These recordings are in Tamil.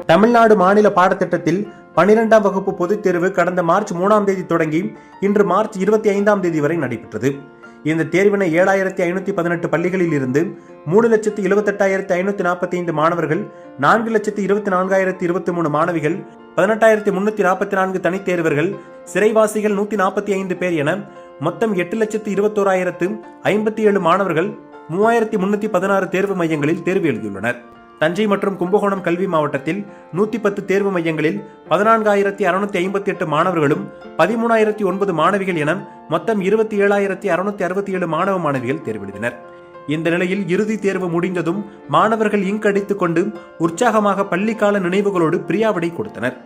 தமிழ்நாடு மாநில பாடத்திட்டத்தில் 12ஆம் வகுப்பு பொதுத் தேர்வு கடந்த மார்ச் 3ஆம் தேதி தொடங்கி இன்று மார்ச் 25ஆம் தேதி வரை நடைபெற்றது. இந்த தேர்வினை 7518 பள்ளிகளில் இருந்து 3,78,545 மாணவர்கள், 4,24,023 மாணவிகள், 18,344 தனித்தேர்வர்கள், சிறைவாசிகள் 145 பேர் என மொத்தம் 8,21,057 மாணவர்கள் 3,316 தேர்வு மையங்களில் தேர்வு எழுதியுள்ளனர். தஞ்சை மற்றும் கும்பகோணம் கல்வி மாவட்டத்தில் 110 தேர்வு மையங்களில் 14,658 மாணவர்களும் 13,009 மாணவிகள் என மொத்தம் 27,667 மாணவ மாணவிகள் தேர்வு எழுதினர். இந்த நிலையில் இறுதி தேர்வு முடிந்ததும் மாணவர்கள் இங்க் அடித்துக் கொண்டு உற்சாகமாக பள்ளிக்கால நினைவுகளோடு பிரியாவிடை கொடுத்தனர்.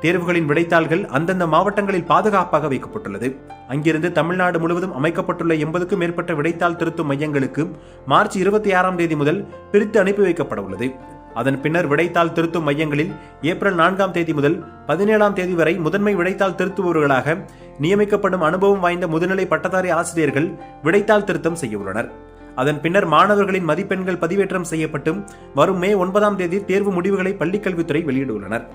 தேர்வுகளின் விடைத்தாள்கள் அந்தந்த மாவட்டங்களில் பாதுகாப்பாக வைக்கப்பட்டுள்ளது. அங்கிருந்து தமிழ்நாடு முழுவதும் அமைக்கப்பட்டுள்ள 80க்கும் மேற்பட்ட விடைத்தாள் திருத்தும் மையங்களுக்கு மார்ச் 26ஆம் தேதி முதல் பிரித்து அனுப்பி வைக்கப்பட உள்ளது. அதன் பின்னர் விடைத்தாள் திருத்தும் மையங்களில் ஏப்ரல் 4ஆம் தேதி முதல் 17ஆம் தேதி வரை முதன்மை விடைத்தாள் திருத்துபவர்களாக நியமிக்கப்படும் அனுபவம் வாய்ந்த முதுநிலை பட்டதாரி ஆசிரியர்கள் விடைத்தாள் திருத்தம் செய்ய உள்ளனர். அதன் பின்னர் மாணவர்களின் மதிப்பெண்கள் பதிவேற்றம் செய்யப்பட்டு வரும் மே 9ஆம் தேதி தேர்வு முடிவுகளை பள்ளிக்கல்வித்துறை வெளியிட உள்ளனர்.